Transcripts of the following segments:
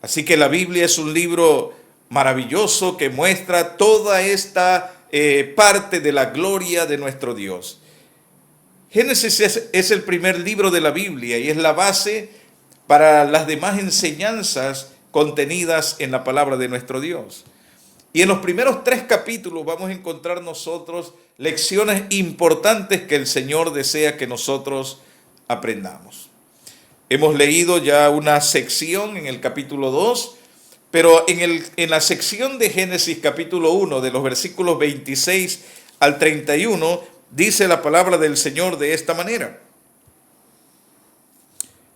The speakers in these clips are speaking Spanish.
Así que la Biblia es un libro maravilloso que muestra toda esta parte de la gloria de nuestro Dios. Génesis es el primer libro de la Biblia y es la base para las demás enseñanzas contenidas en la palabra de nuestro Dios. Y en los primeros 3 capítulos vamos a encontrar nosotros lecciones importantes que el Señor desea que nosotros aprendamos. Hemos leído ya una sección en el capítulo 2, pero en la sección de Génesis capítulo 1, de los versículos 26 al 31, dice la palabra del Señor de esta manera.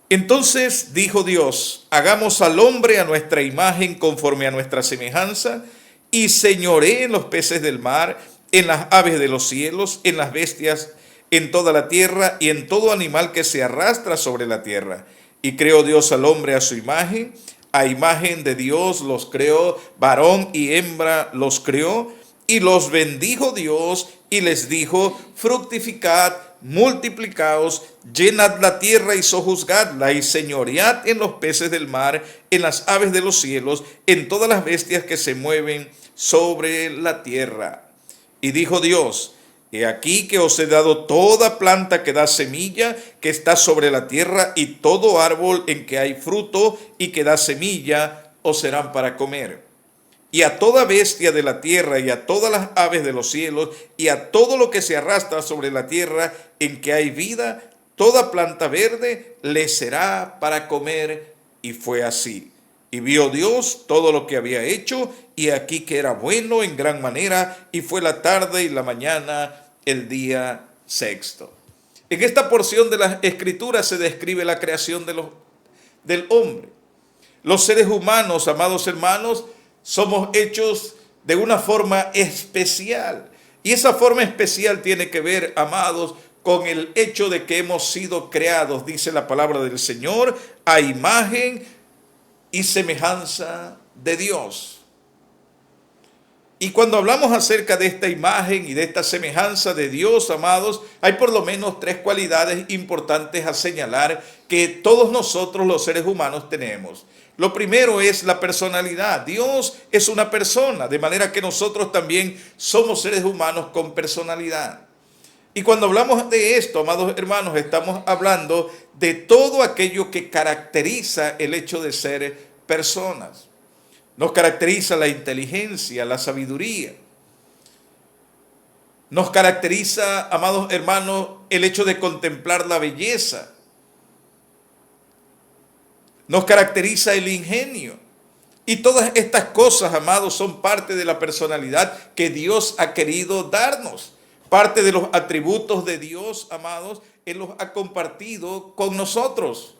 Entonces dijo Dios, hagamos al hombre a nuestra imagen conforme a nuestra semejanza, y señoree en los peces del mar, en las aves de los cielos, en las bestias, en toda la tierra y en todo animal que se arrastra sobre la tierra. Y creó Dios al hombre a su imagen, a imagen de Dios los creó, varón y hembra los creó, y los bendijo Dios y les dijo, fructificad, multiplicaos, llenad la tierra y sojuzgadla, y señoread en los peces del mar, en las aves de los cielos, en todas las bestias que se mueven sobre la tierra. Y dijo Dios, he aquí que os he dado toda planta que da semilla, que está sobre la tierra, y todo árbol en que hay fruto y que da semilla, os serán para comer. Y a toda bestia de la tierra, y a todas las aves de los cielos, y a todo lo que se arrastra sobre la tierra, en que hay vida, toda planta verde le será para comer. Y fue así. Y vio Dios todo lo que había hecho, y aquí que era bueno en gran manera, y fue la tarde y la mañana el día sexto. En esta porción de las Escrituras se describe la creación del hombre. Los seres humanos, amados hermanos, somos hechos de una forma especial. Y esa forma especial tiene que ver, amados, con el hecho de que hemos sido creados, dice la palabra del Señor, a imagen y semejanza de Dios. Y cuando hablamos acerca de esta imagen y de esta semejanza de Dios, amados, hay por lo menos 3 cualidades importantes a señalar que todos nosotros los seres humanos tenemos. Lo primero es la personalidad. Dios es una persona, de manera que nosotros también somos seres humanos con personalidad. Y cuando hablamos de esto, amados hermanos, estamos hablando de todo aquello que caracteriza el hecho de ser personas. Nos caracteriza la inteligencia, la sabiduría. Nos caracteriza, amados hermanos, el hecho de contemplar la belleza. Nos caracteriza el ingenio. Y todas estas cosas, amados, son parte de la personalidad que Dios ha querido darnos. Parte de los atributos de Dios, amados, Él los ha compartido con nosotros.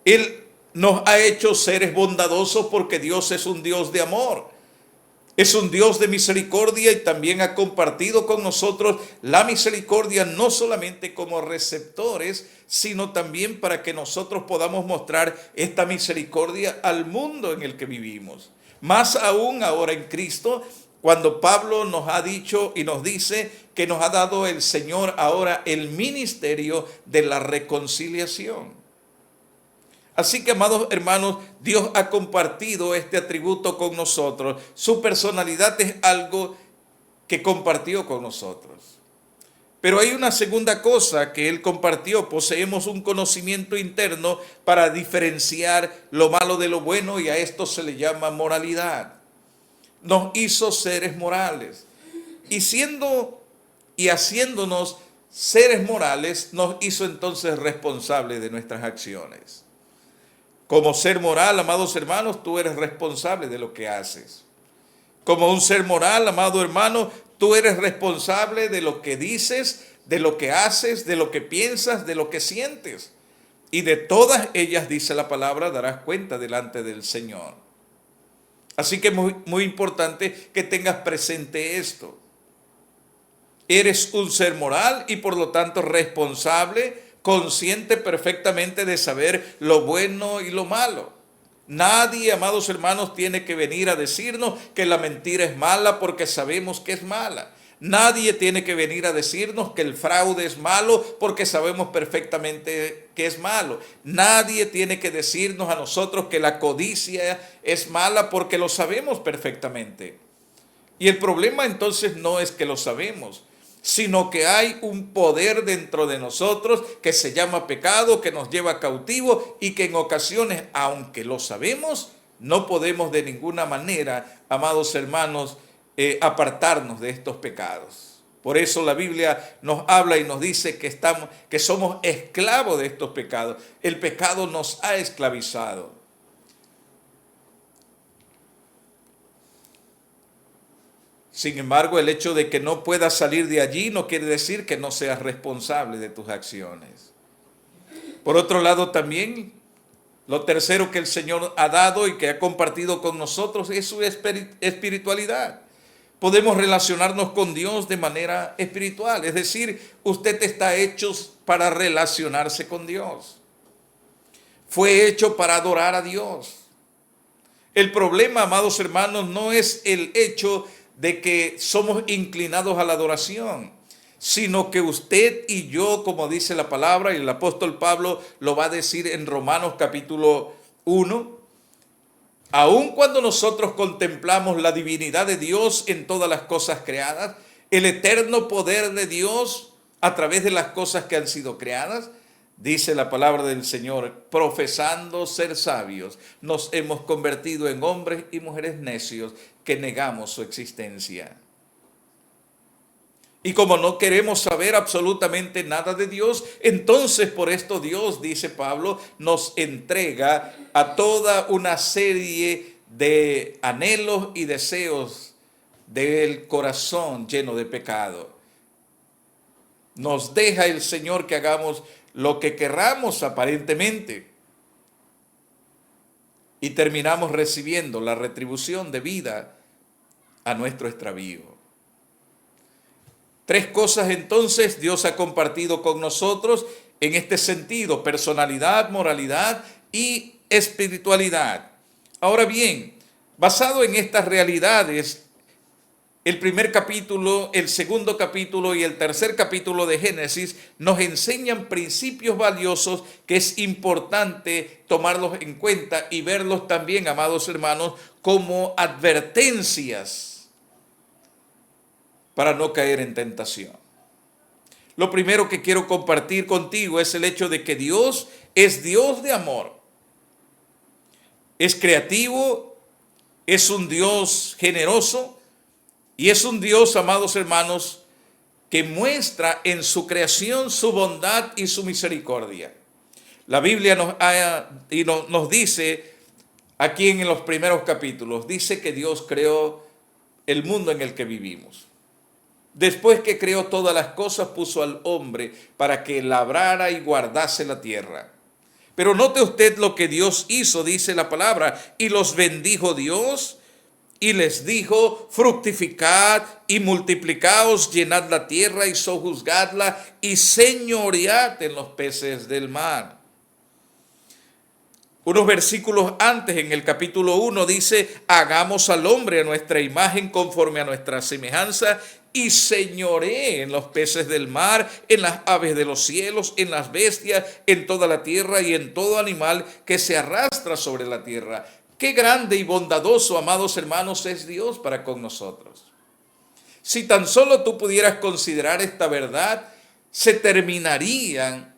Él nos ha hecho seres bondadosos porque Dios es un Dios de amor. Es un Dios de misericordia y también ha compartido con nosotros la misericordia no solamente como receptores, sino también para que nosotros podamos mostrar esta misericordia al mundo en el que vivimos. Más aún ahora en Cristo, cuando Pablo nos ha dicho y nos dice que nos ha dado el Señor ahora el ministerio de la reconciliación. Así que, amados hermanos, Dios ha compartido este atributo con nosotros. Su personalidad es algo que compartió con nosotros. Pero hay una segunda cosa que Él compartió. Poseemos un conocimiento interno para diferenciar lo malo de lo bueno, y a esto se le llama moralidad. Nos hizo seres morales. Y siendo y haciéndonos seres morales, nos hizo entonces responsables de nuestras acciones. Como ser moral, amados hermanos, tú eres responsable de lo que haces. Como un ser moral, amado hermano, tú eres responsable de lo que dices, de lo que haces, de lo que piensas, de lo que sientes. Y de todas ellas, dice la palabra, darás cuenta delante del Señor. Así que es muy importante que tengas presente esto. Eres un ser moral y por lo tanto responsable, consciente perfectamente de saber lo bueno y lo malo. Nadie, amados hermanos, tiene que venir a decirnos que la mentira es mala porque sabemos que es mala. Nadie tiene que venir a decirnos que el fraude es malo porque sabemos perfectamente que es malo. Nadie tiene que decirnos a nosotros que la codicia es mala porque lo sabemos perfectamente. Y el problema entonces no es que lo sabemos, sino que hay un poder dentro de nosotros que se llama pecado, que nos lleva cautivo y que en ocasiones, aunque lo sabemos, no podemos de ninguna manera, amados hermanos, apartarnos de estos pecados. Por eso la Biblia nos habla y nos dice que somos esclavos de estos pecados. El pecado nos ha esclavizado. Sin embargo, el hecho de que no puedas salir de allí no quiere decir que no seas responsable de tus acciones. Por otro lado, también, lo tercero que el Señor ha dado y que ha compartido con nosotros es su espiritualidad. Podemos relacionarnos con Dios de manera espiritual, es decir, usted está hecho para relacionarse con Dios. Fue hecho para adorar a Dios. El problema, amados hermanos, no es el hecho de que somos inclinados a la adoración, sino que usted y yo, como dice la palabra, y el apóstol Pablo lo va a decir en Romanos capítulo 1, aun cuando nosotros contemplamos la divinidad de Dios en todas las cosas creadas, el eterno poder de Dios a través de las cosas que han sido creadas, dice la palabra del Señor, profesando ser sabios, nos hemos convertido en hombres y mujeres necios que negamos su existencia. Y como no queremos saber absolutamente nada de Dios, entonces por esto Dios, dice Pablo, nos entrega a toda una serie de anhelos y deseos del corazón lleno de pecado. Nos deja el Señor que hagamos lo que querramos aparentemente y terminamos recibiendo la retribución debida a nuestro extravío. Tres cosas entonces Dios ha compartido con nosotros en este sentido: personalidad, moralidad y espiritualidad. Ahora bien, basado en estas realidades, el primer capítulo, el segundo capítulo y el tercer capítulo de Génesis nos enseñan principios valiosos que es importante tomarlos en cuenta y verlos también, amados hermanos, como advertencias para no caer en tentación. Lo primero que quiero compartir contigo es el hecho de que Dios es Dios de amor. Es creativo, es un Dios generoso y es un Dios, amados hermanos, que muestra en su creación su bondad y su misericordia. La Biblia nos dice aquí en los primeros capítulos, dice que Dios creó el mundo en el que vivimos. Después que creó todas las cosas, puso al hombre para que labrara y guardase la tierra. Pero note usted lo que Dios hizo, dice la palabra, y los bendijo Dios y les dijo: fructificad y multiplicaos, llenad la tierra y sojuzgadla y señoread en los peces del mar. Unos versículos antes, en el capítulo 1, dice: hagamos al hombre a nuestra imagen conforme a nuestra semejanza y señoree en los peces del mar, en las aves de los cielos, en las bestias, en toda la tierra y en todo animal que se arrastra sobre la tierra. Qué grande y bondadoso, amados hermanos, es Dios para con nosotros. Si tan solo tú pudieras considerar esta verdad, se terminaría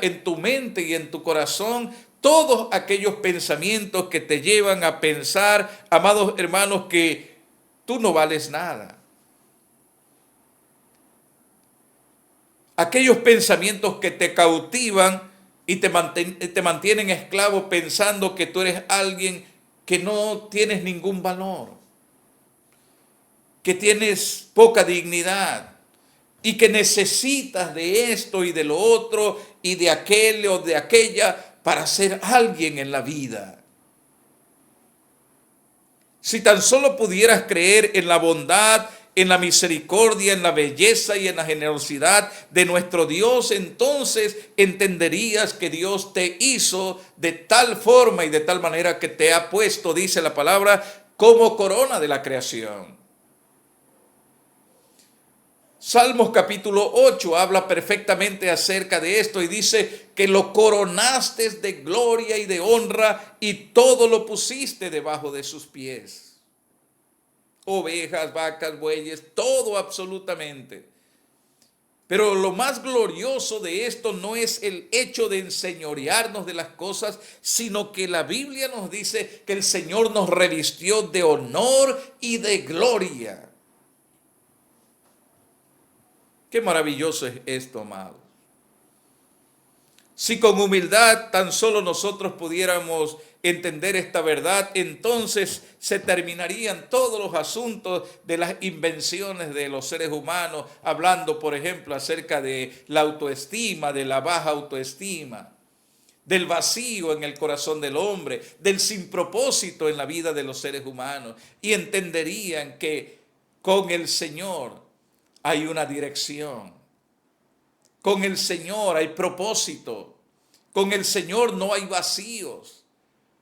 en tu mente y en tu corazón todos aquellos pensamientos que te llevan a pensar, amados hermanos, que tú no vales nada. Aquellos pensamientos que te cautivan y te mantienen esclavo pensando que tú eres alguien que no tienes ningún valor, que tienes poca dignidad y que necesitas de esto y de lo otro y de aquel o de aquella para ser alguien en la vida. Si tan solo pudieras creer en la bondad, en la misericordia, en la belleza y en la generosidad de nuestro Dios, entonces entenderías que Dios te hizo de tal forma y de tal manera que te ha puesto, dice la palabra, como corona de la creación. Salmos capítulo 8 habla perfectamente acerca de esto y dice que lo coronaste de gloria y de honra y todo lo pusiste debajo de sus pies. Ovejas, vacas, bueyes, todo absolutamente. Pero lo más glorioso de esto no es el hecho de enseñorearnos de las cosas, sino que la Biblia nos dice que el Señor nos revistió de honor y de gloria. Qué maravilloso es esto, amado. Si con humildad tan solo nosotros pudiéramos entender esta verdad, entonces se terminarían todos los asuntos de las invenciones de los seres humanos, hablando, por ejemplo, acerca de la autoestima, de la baja autoestima, del vacío en el corazón del hombre, del sin propósito en la vida de los seres humanos, y entenderían que con el Señor hay una dirección. Con el Señor hay propósito. Con el Señor no hay vacíos.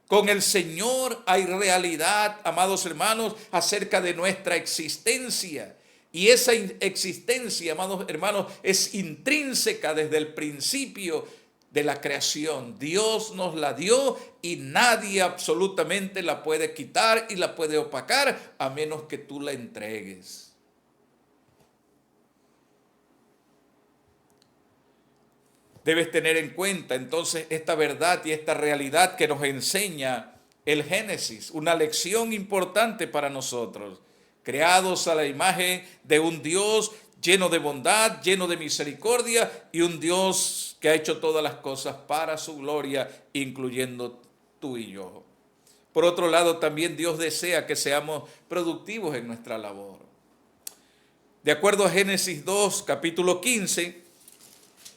Con el Señor hay realidad, amados hermanos, acerca de nuestra existencia. Y esa existencia, amados hermanos, es intrínseca desde el principio de la creación. Dios nos la dio y nadie absolutamente la puede quitar y la puede opacar a menos que tú la entregues. Debes tener en cuenta entonces esta verdad y esta realidad que nos enseña el Génesis, una lección importante para nosotros, creados a la imagen de un Dios lleno de bondad, lleno de misericordia y un Dios que ha hecho todas las cosas para su gloria, incluyendo tú y yo. Por otro lado, también Dios desea que seamos productivos en nuestra labor. De acuerdo a Génesis 2, capítulo 15,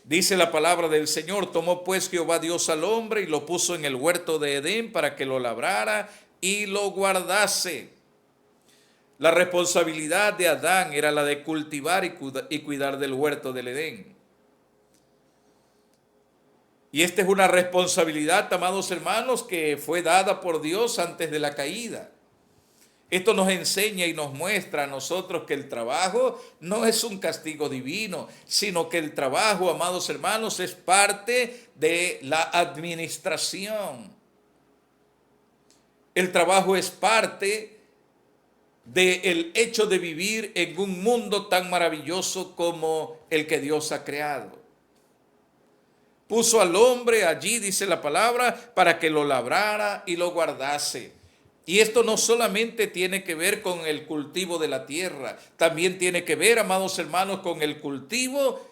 dice la palabra del Señor: tomó pues Jehová Dios al hombre y lo puso en el huerto de Edén para que lo labrara y lo guardase. La responsabilidad de Adán era la de cultivar y cuidar del huerto del Edén. Y esta es una responsabilidad, amados hermanos, que fue dada por Dios antes de la caída. Esto nos enseña y nos muestra a nosotros que el trabajo no es un castigo divino, sino que el trabajo, amados hermanos, es parte de la administración. El trabajo es parte del hecho de vivir en un mundo tan maravilloso como el que Dios ha creado. Puso al hombre allí, dice la palabra, para que lo labrara y lo guardase. Y esto no solamente tiene que ver con el cultivo de la tierra, también tiene que ver, amados hermanos, con el cultivo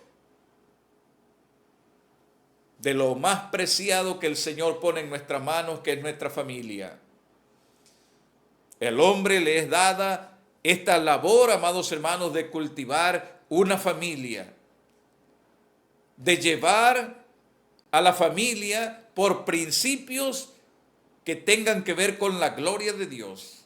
de lo más preciado que el Señor pone en nuestras manos, que es nuestra familia. El hombre le es dada esta labor, amados hermanos, de cultivar una familia, de llevar a la familia por principios que tengan que ver con la gloria de Dios.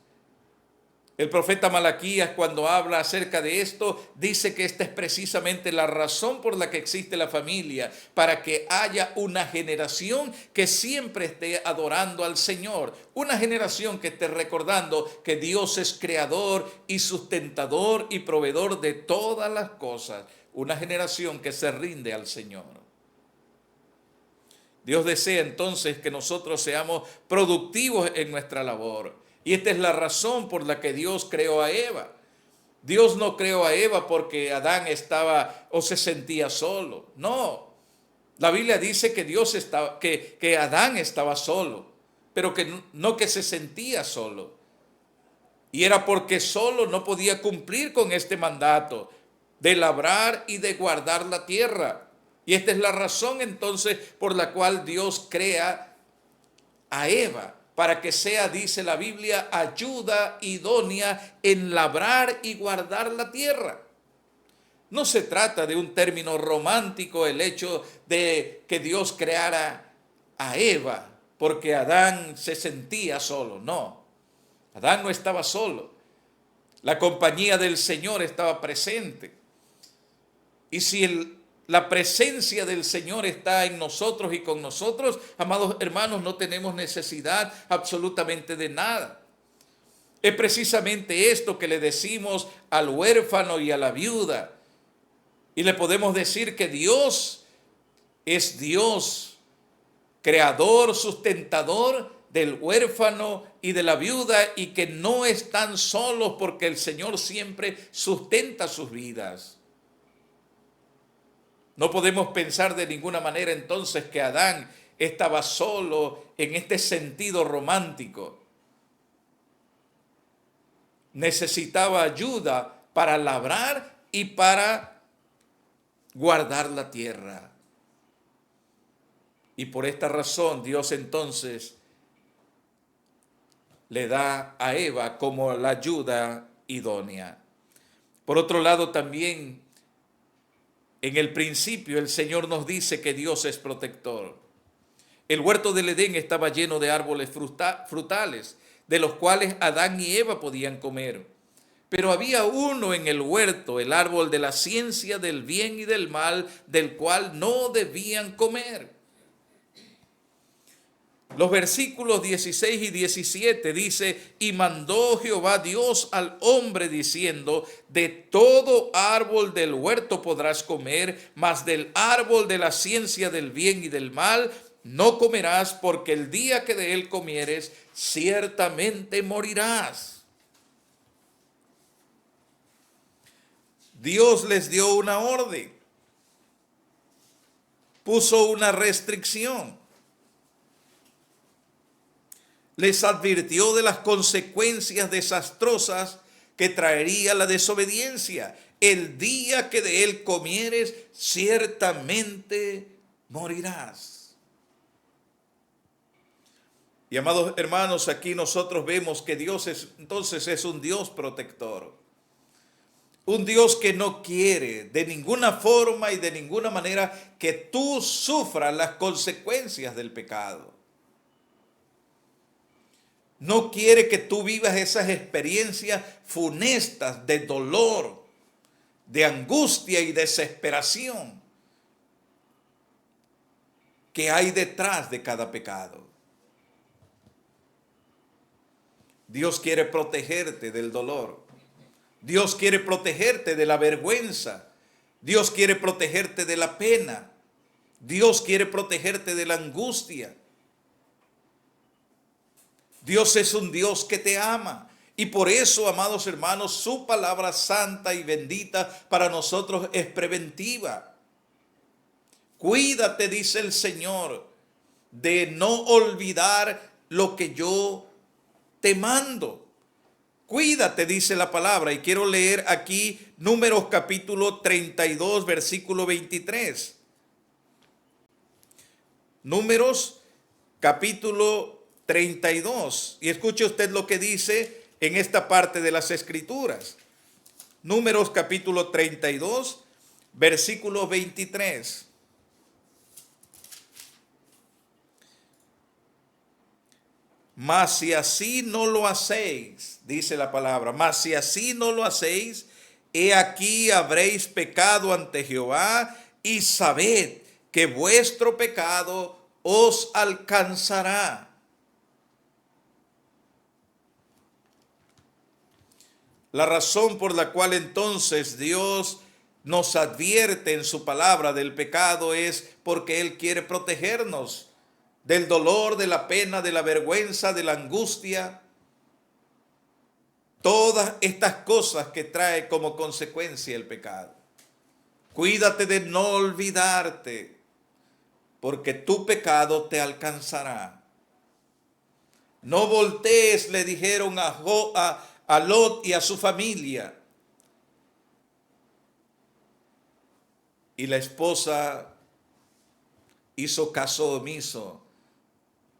El profeta Malaquías, cuando habla acerca de esto, dice que esta es precisamente la razón por la que existe la familia, para que haya una generación que siempre esté adorando al Señor, una generación que esté recordando que Dios es creador y sustentador y proveedor de todas las cosas, una generación que se rinde al Señor. Dios desea entonces que nosotros seamos productivos en nuestra labor. Y esta es la razón por la que Dios creó a Eva. Dios no creó a Eva porque Adán estaba o se sentía solo. No. La Biblia dice que que Adán estaba solo, pero que no que se sentía solo. Y era porque solo no podía cumplir con este mandato de labrar y de guardar la tierra. Y esta es la razón entonces por la cual Dios crea a Eva, para que sea, dice la Biblia, ayuda idónea en labrar y guardar la tierra. No se trata de un término romántico el hecho de que Dios creara a Eva porque Adán se sentía solo. No, Adán no estaba solo. La compañía del Señor estaba presente. Y si la presencia del Señor está en nosotros y con nosotros, amados hermanos, no tenemos necesidad absolutamente de nada. Es precisamente esto que le decimos al huérfano y a la viuda. Y le podemos decir que Dios es Dios, creador, sustentador del huérfano y de la viuda, y que no están solos porque el Señor siempre sustenta sus vidas. No podemos pensar de ninguna manera entonces que Adán estaba solo en este sentido romántico. Necesitaba ayuda para labrar y para guardar la tierra. Y por esta razón Dios entonces le da a Eva como la ayuda idónea. Por otro lado, también en el principio el Señor nos dice que Dios es protector. El huerto del Edén estaba lleno de árboles frutales, de los cuales Adán y Eva podían comer. Pero había uno en el huerto, el árbol de la ciencia del bien y del mal, del cual no debían comer. Los versículos 16 y 17 dice: y mandó Jehová Dios al hombre diciendo: de todo árbol del huerto podrás comer, mas del árbol de la ciencia del bien y del mal no comerás, porque el día que de él comieres, ciertamente morirás. Dios les dio una orden, puso una restricción. Les advirtió de las consecuencias desastrosas que traería la desobediencia. El día que de él comieres, ciertamente morirás. Y amados hermanos, aquí nosotros vemos que Dios entonces es un Dios protector. Un Dios que no quiere de ninguna forma y de ninguna manera que tú sufras las consecuencias del pecado. No quiere que tú vivas esas experiencias funestas de dolor, de angustia y desesperación que hay detrás de cada pecado. Dios quiere protegerte del dolor. Dios quiere protegerte de la vergüenza. Dios quiere protegerte de la pena. Dios quiere protegerte de la angustia. Dios es un Dios que te ama. Y por eso, amados hermanos, su palabra santa y bendita para nosotros es preventiva. Cuídate, dice el Señor, de no olvidar lo que yo te mando. Cuídate, dice la palabra. Y quiero leer aquí Números capítulo 32, versículo 23. Números capítulo 32. Y escuche usted lo que dice en esta parte de las Escrituras. Números capítulo 32, versículo 23. Mas si así no lo hacéis, dice la palabra, mas si así no lo hacéis, he aquí habréis pecado ante Jehová, y sabed que vuestro pecado os alcanzará. La razón por la cual entonces Dios nos advierte en su palabra del pecado es porque Él quiere protegernos del dolor, de la pena, de la vergüenza, de la angustia. Todas estas cosas que trae como consecuencia el pecado. Cuídate de no olvidarte, porque tu pecado te alcanzará. No voltees, le dijeron a Lot y a su familia. Y la esposa hizo caso omiso.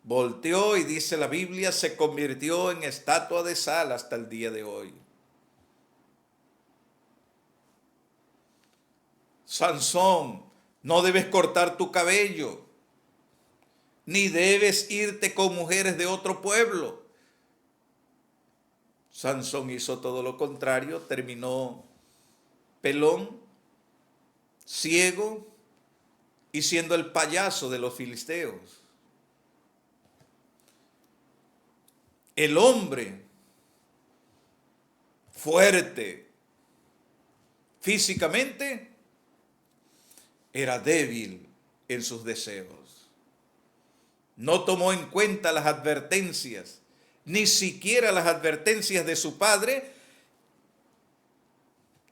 Volteó y dice la Biblia, se convirtió en estatua de sal hasta el día de hoy. Sansón, no debes cortar tu cabello, ni debes irte con mujeres de otro pueblo. Sansón hizo todo lo contrario, terminó pelón, ciego y siendo el payaso de los filisteos. El hombre fuerte físicamente era débil en sus deseos. No tomó en cuenta las advertencias, ni siquiera las advertencias de su padre,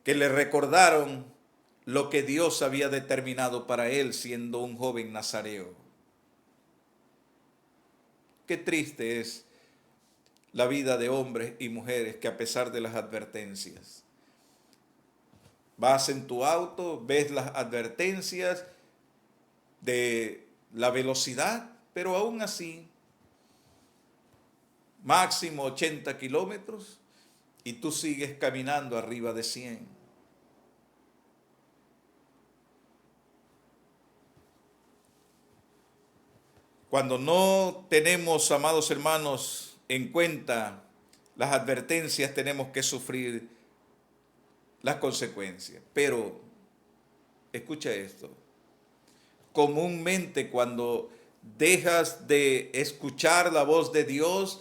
que le recordaron lo que Dios había determinado para él siendo un joven nazareo. Qué triste es la vida de hombres y mujeres que a pesar de las advertencias, vas en tu auto, ves las advertencias de la velocidad, pero aún así, máximo 80 kilómetros, y tú sigues caminando arriba de 100. Cuando no tenemos, amados hermanos, en cuenta las advertencias, tenemos que sufrir las consecuencias. Pero, escucha esto, comúnmente cuando dejas de escuchar la voz de Dios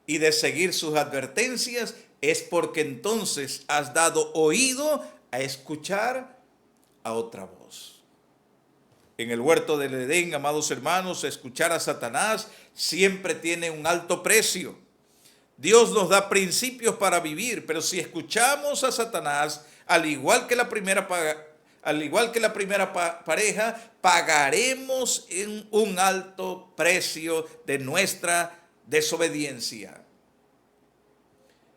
y de seguir sus advertencias, es porque entonces has dado oído a escuchar a otra voz. En el huerto del Edén, amados hermanos, escuchar a Satanás siempre tiene un alto precio. Dios nos da principios para vivir, pero si escuchamos a Satanás, al igual que la primera pareja, pagaremos en un alto precio de nuestra desobediencia.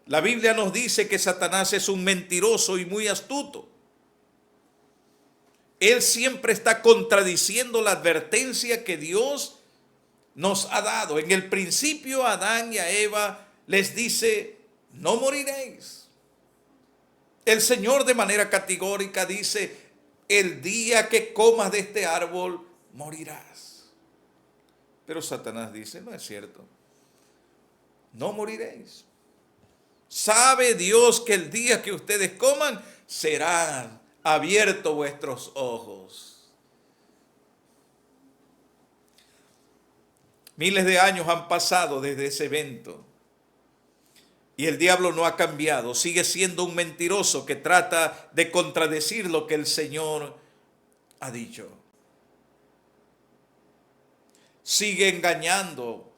La Biblia nos dice que Satanás es un mentiroso y muy astuto. Él siempre está contradiciendo la advertencia que Dios nos ha dado. En el principio, a Adán y a Eva les dice, no moriréis. El Señor de manera categórica dice, el día que comas de este árbol, morirás. Pero Satanás dice, no es cierto, no moriréis. ¿Sabe Dios que el día que ustedes coman, serán abiertos vuestros ojos? Miles de años han pasado desde ese evento y el diablo no ha cambiado, sigue siendo un mentiroso que trata de contradecir lo que el Señor ha dicho. Sigue engañando,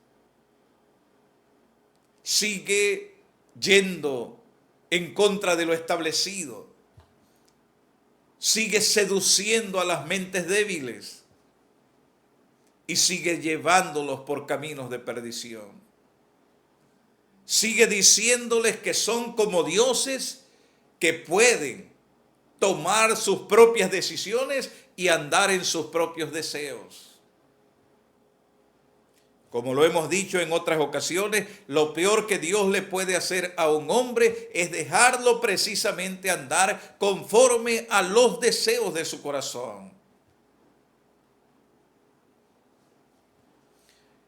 sigue yendo en contra de lo establecido, sigue seduciendo a las mentes débiles y sigue llevándolos por caminos de perdición. Sigue diciéndoles que son como dioses que pueden tomar sus propias decisiones y andar en sus propios deseos. Como lo hemos dicho en otras ocasiones, lo peor que Dios le puede hacer a un hombre es dejarlo precisamente andar conforme a los deseos de su corazón.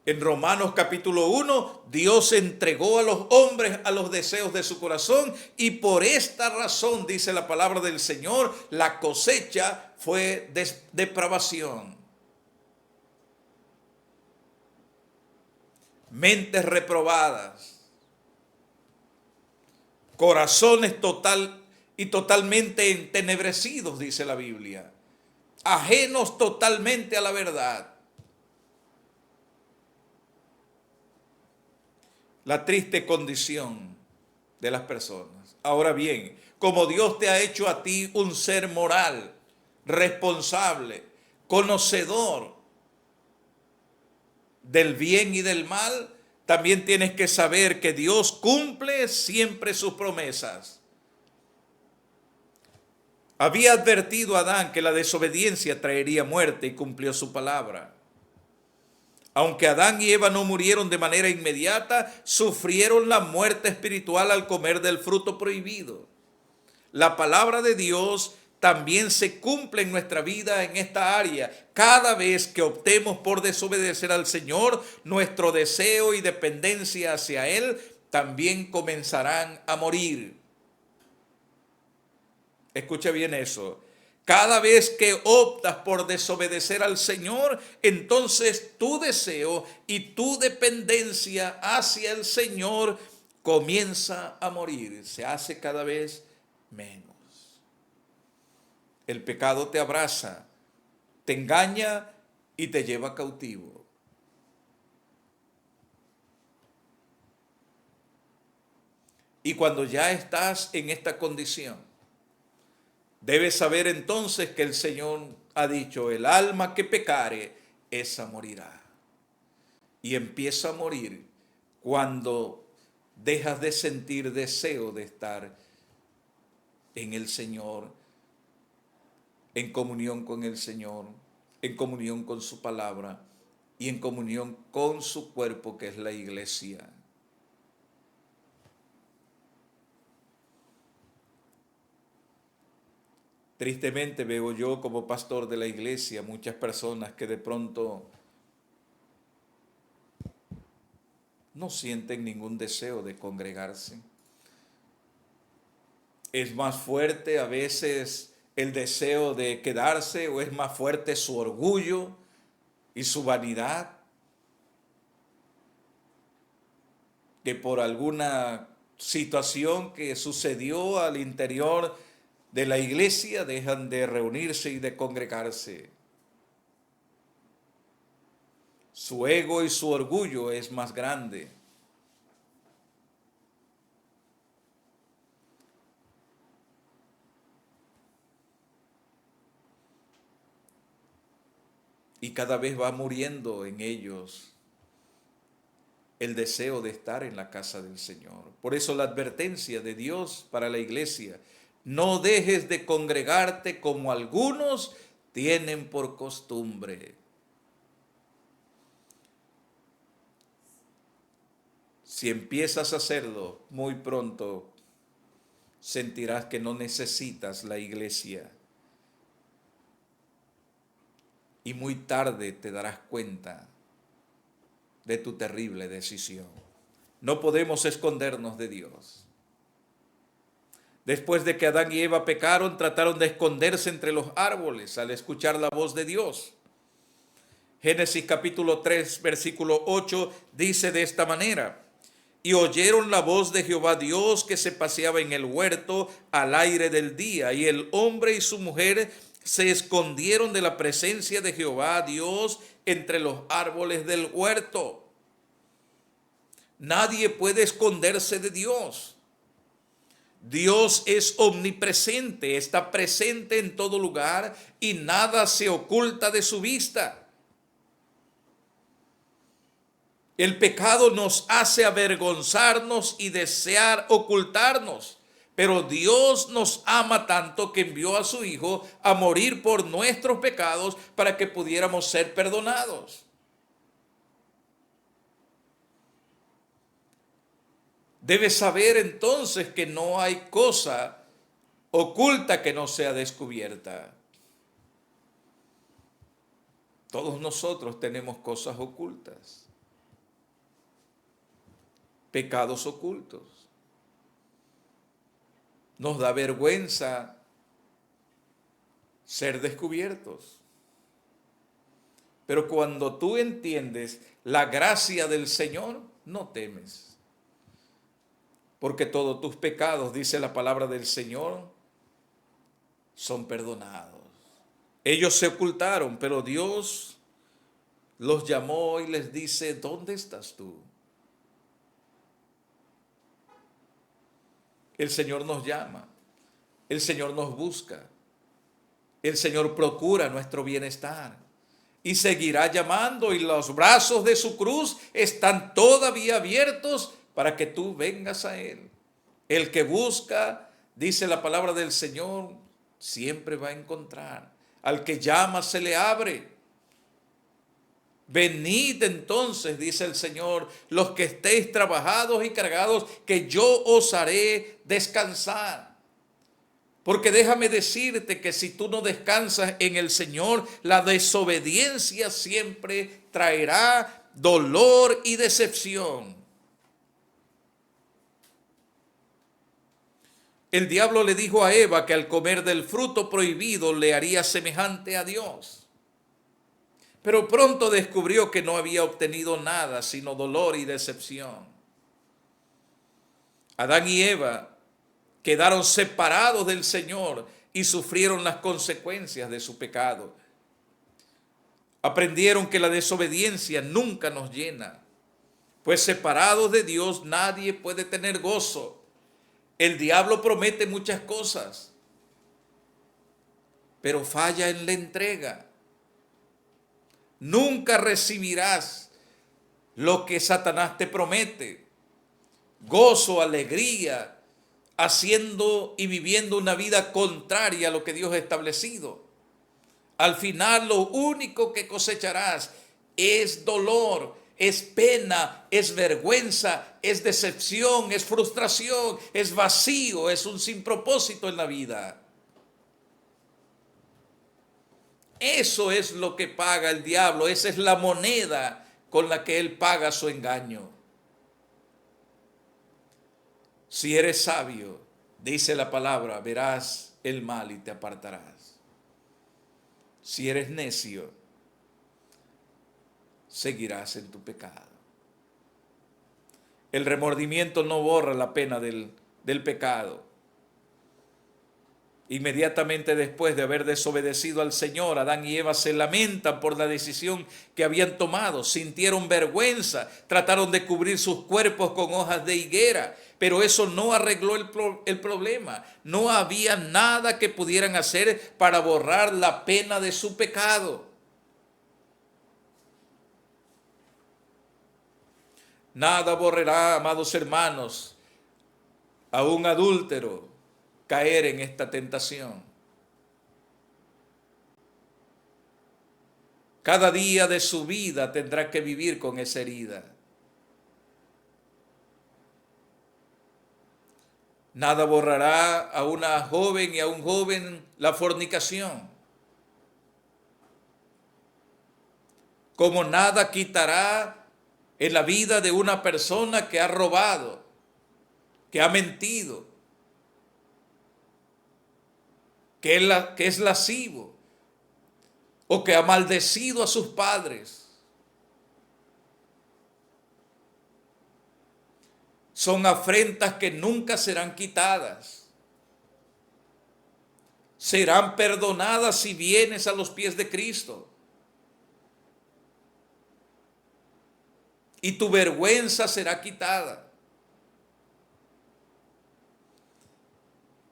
En Romanos capítulo 1, Dios entregó a los hombres a los deseos de su corazón y por esta razón, dice la palabra del Señor, la cosecha fue depravación. Mentes reprobadas, corazones totalmente entenebrecidos, dice la Biblia, ajenos totalmente a la verdad. La triste condición de las personas. Ahora bien, como Dios te ha hecho a ti un ser moral, responsable, conocedor del bien y del mal, también tienes que saber que Dios cumple siempre sus promesas. Había advertido a Adán que la desobediencia traería muerte y cumplió su palabra. Aunque Adán y Eva no murieron de manera inmediata, sufrieron la muerte espiritual al comer del fruto prohibido. La palabra de Dios también se cumple en nuestra vida en esta área. Cada vez que optemos por desobedecer al Señor, nuestro deseo y dependencia hacia Él también comenzarán a morir. Escuche bien eso. Cada vez que optas por desobedecer al Señor, entonces tu deseo y tu dependencia hacia el Señor comienza a morir, se hace cada vez menos. El pecado te abraza te engaña y te lleva cautivo. Y cuando ya estás en esta condición, debes saber entonces que el Señor ha dicho, el alma que pecare, esa morirá. Y empieza a morir cuando dejas de sentir deseo de estar en el Señor, en comunión con el Señor, en comunión con su palabra y en comunión con su cuerpo que es la iglesia. Tristemente veo yo como pastor de la iglesia muchas personas que de pronto no sienten ningún deseo de congregarse. Es más fuerte a veces el deseo de quedarse o es más fuerte su orgullo y su vanidad que por alguna situación que sucedió al interior de la iglesia dejan de reunirse y de congregarse. Su ego y su orgullo es más grande. Y cada vez va muriendo en ellos el deseo de estar en la casa del Señor. Por eso la advertencia de Dios para la iglesia: no dejes de congregarte como algunos tienen por costumbre. Si empiezas a hacerlo, muy pronto sentirás que no necesitas la iglesia. Y muy tarde te darás cuenta de tu terrible decisión. No podemos escondernos de Dios. Después de que Adán y Eva pecaron, trataron de esconderse entre los árboles al escuchar la voz de Dios. Génesis capítulo 3, versículo 8 dice de esta manera: y oyeron la voz de Jehová Dios que se paseaba en el huerto al aire del día, y el hombre y su mujer se escondieron de la presencia de Jehová Dios entre los árboles del huerto. Nadie puede esconderse de Dios. Dios es omnipresente, está presente en todo lugar y nada se oculta de su vista. El pecado nos hace avergonzarnos y desear ocultarnos, pero Dios nos ama tanto que envió a su Hijo a morir por nuestros pecados para que pudiéramos ser perdonados. Debes saber entonces que no hay cosa oculta que no sea descubierta. Todos nosotros tenemos cosas ocultas, pecados ocultos. Nos da vergüenza ser descubiertos. Pero cuando tú entiendes la gracia del Señor, no temes. Porque todos tus pecados, dice la palabra del Señor, son perdonados. Ellos se ocultaron, pero Dios los llamó y les dice: ¿dónde estás tú? El Señor nos llama, el Señor nos busca, el Señor procura nuestro bienestar y seguirá llamando, y los brazos de su cruz están todavía abiertos para que tú vengas a Él. El que busca, dice la palabra del Señor, siempre va a encontrar. Al que llama se le abre. Venid entonces, dice el Señor, los que estéis trabajados y cargados, que yo os haré descansar. Porque déjame decirte que si tú no descansas en el Señor, la desobediencia siempre traerá dolor y decepción. El diablo le dijo a Eva que al comer del fruto prohibido le haría semejante a Dios. Pero pronto descubrió que no había obtenido nada sino dolor y decepción. Adán y Eva quedaron separados del Señor y sufrieron las consecuencias de su pecado. Aprendieron que la desobediencia nunca nos llena, pues separados de Dios nadie puede tener gozo. El diablo promete muchas cosas, pero falla en la entrega. Nunca recibirás lo que Satanás te promete: gozo, alegría, haciendo y viviendo una vida contraria a lo que Dios ha establecido. Al final lo único que cosecharás es dolor, es pena, es vergüenza, es decepción, es frustración, es vacío, es un sin propósito en la vida. Eso es lo que paga el diablo, esa es la moneda con la que él paga su engaño. Si eres sabio, dice la palabra, verás el mal y te apartarás. Si eres necio, seguirás en tu pecado. El remordimiento no borra la pena del pecado. Inmediatamente después de haber desobedecido al Señor, Adán y Eva se lamentan por la decisión que habían tomado, sintieron vergüenza, trataron de cubrir sus cuerpos con hojas de higuera, pero eso no arregló el problema. No había nada que pudieran hacer para borrar la pena de su pecado. Nada borrará, amados hermanos, a un adúltero caer en esta tentación. Cada día de su vida tendrá que vivir con esa herida. Nada borrará a una joven y a un joven la fornicación. Como nada quitará en la vida de una persona que ha robado, que ha mentido, que es lascivo o que ha maldecido a sus padres. Son afrentas que nunca serán quitadas. Serán perdonadas si vienes a los pies de Cristo. Y tu vergüenza será quitada.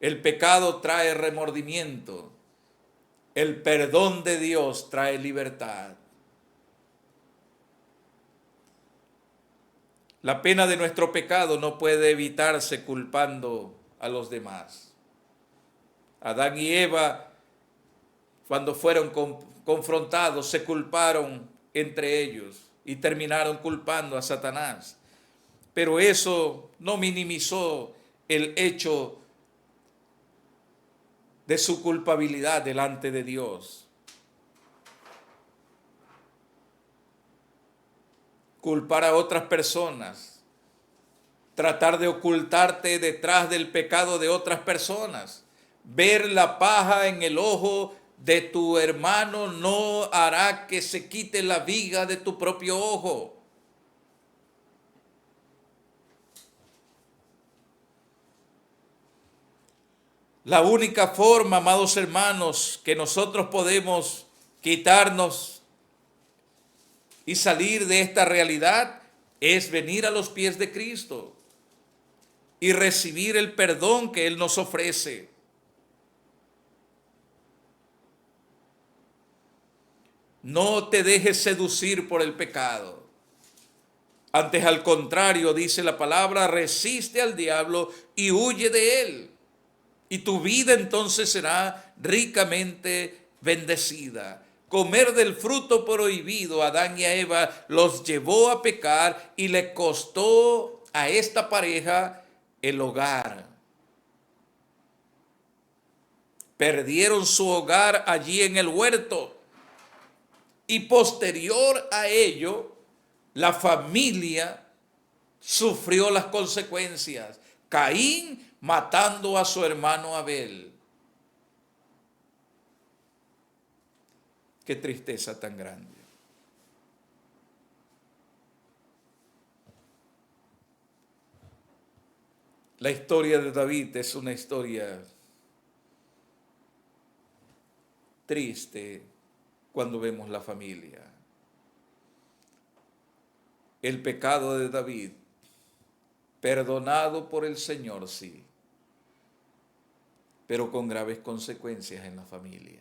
El pecado trae remordimiento. El perdón de Dios trae libertad. La pena de nuestro pecado no puede evitarse culpando a los demás. Adán y Eva, cuando fueron confrontados, se culparon entre ellos y terminaron culpando a Satanás. Pero eso no minimizó el hecho de su culpabilidad delante de Dios. Culpar a otras personas, tratar de ocultarte detrás del pecado de otras personas, ver la paja en el ojo de tu hermano no hará que se quite la viga de tu propio ojo. La única forma, amados hermanos, que nosotros podemos quitarnos y salir de esta realidad es venir a los pies de Cristo y recibir el perdón que Él nos ofrece. No te dejes seducir por el pecado. Antes, al contrario, dice la palabra, resiste al diablo y huye de él. Y tu vida entonces será ricamente bendecida. Comer del fruto prohibido a Adán y a Eva los llevó a pecar y le costó a esta pareja el hogar. Perdieron su hogar allí en el huerto. Y posterior a ello, la familia sufrió las consecuencias. Caín matando a su hermano Abel. Qué tristeza tan grande. La historia de David es una historia triste, cuando vemos la familia. El pecado de David, perdonado por el Señor, sí, pero con graves consecuencias en la familia.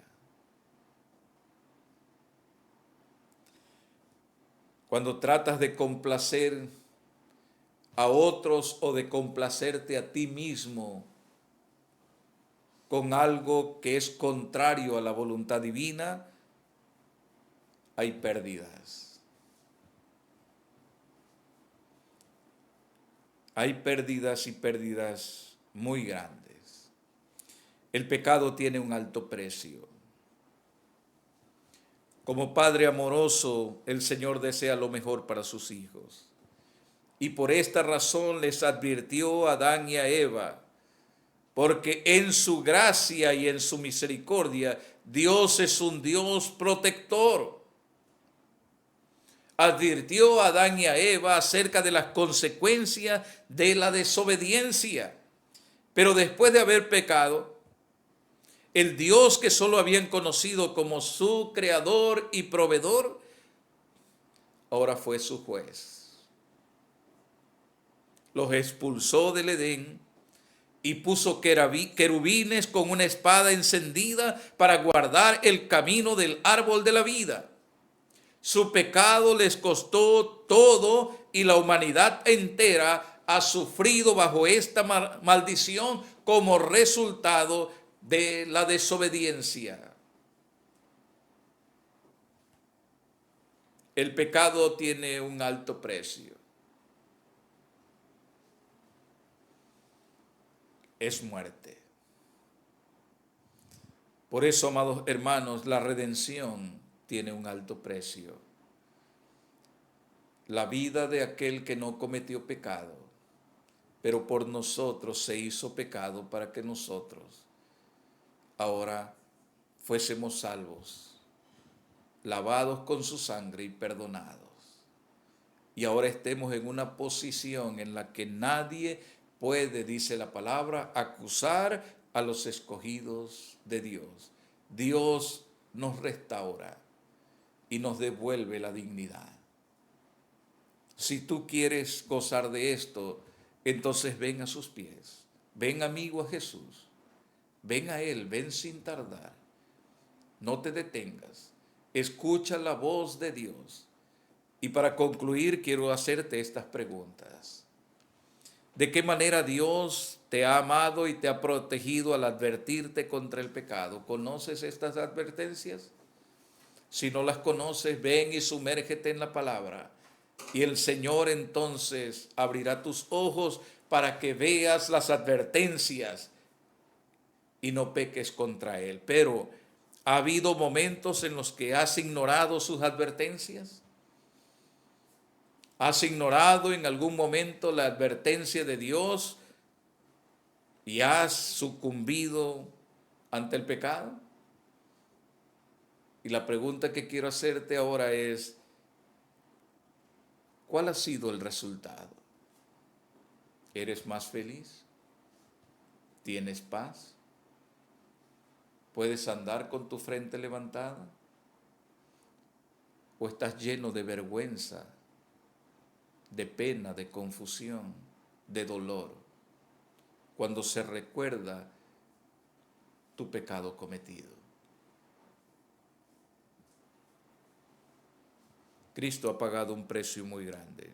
Cuando tratas de complacer a otros o de complacerte a ti mismo con algo que es contrario a la voluntad divina, hay pérdidas. Hay pérdidas y pérdidas muy grandes. El pecado tiene un alto precio. Como Padre amoroso, el Señor desea lo mejor para sus hijos. Y por esta razón les advirtió a Adán y a Eva, porque en su gracia y en su misericordia, Dios es un Dios protector. Advirtió a Adán y a Eva acerca de las consecuencias de la desobediencia. Pero después de haber pecado, el Dios que solo habían conocido como su creador y proveedor, ahora fue su juez. Los expulsó del Edén y puso querubines con una espada encendida para guardar el camino del árbol de la vida. Su pecado les costó todo y la humanidad entera ha sufrido bajo esta maldición como resultado de la desobediencia. El pecado tiene un alto precio. Es muerte. Por eso, amados hermanos, la redención tiene un alto precio. La vida de aquel que no cometió pecado, pero por nosotros se hizo pecado para que nosotros ahora fuésemos salvos, lavados con su sangre y perdonados. Y ahora estemos en una posición en la que nadie puede, dice la palabra, acusar a los escogidos de Dios. Dios nos restaura y nos devuelve la dignidad. Si tú quieres gozar de esto, entonces ven a sus pies. Ven, amigo, a Jesús. Ven a Él, ven sin tardar. No te detengas. Escucha la voz de Dios. Y para concluir, quiero hacerte estas preguntas. ¿De qué manera Dios te ha amado y te ha protegido al advertirte contra el pecado? ¿Conoces estas advertencias? Si no las conoces, ven y sumérgete en la palabra. Y el Señor entonces abrirá tus ojos para que veas las advertencias y no peques contra Él. Pero, ¿ha habido momentos en los que has ignorado sus advertencias? ¿Has ignorado en algún momento la advertencia de Dios y has sucumbido ante el pecado? Y la pregunta que quiero hacerte ahora es, ¿cuál ha sido el resultado? ¿Eres más feliz? ¿Tienes paz? ¿Puedes andar con tu frente levantada? ¿O estás lleno de vergüenza, de pena, de confusión, de dolor, cuando se recuerda tu pecado cometido? Cristo ha pagado un precio muy grande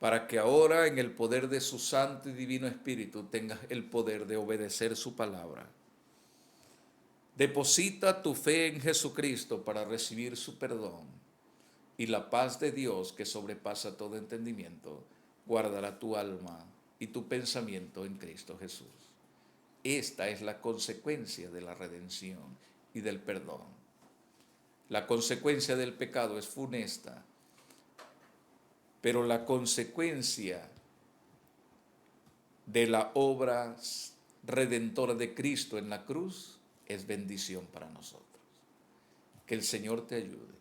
para que ahora en el poder de su Santo y Divino Espíritu tengas el poder de obedecer su palabra. Deposita tu fe en Jesucristo para recibir su perdón y la paz de Dios que sobrepasa todo entendimiento guardará tu alma y tu pensamiento en Cristo Jesús. Esta es la consecuencia de la redención y del perdón. La consecuencia del pecado es funesta, pero la consecuencia de la obra redentora de Cristo en la cruz es bendición para nosotros. Que el Señor te ayude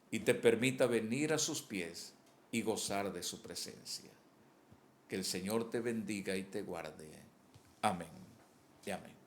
y te permita venir a sus pies y gozar de su presencia. Que el Señor te bendiga y te guarde. Amén y amén.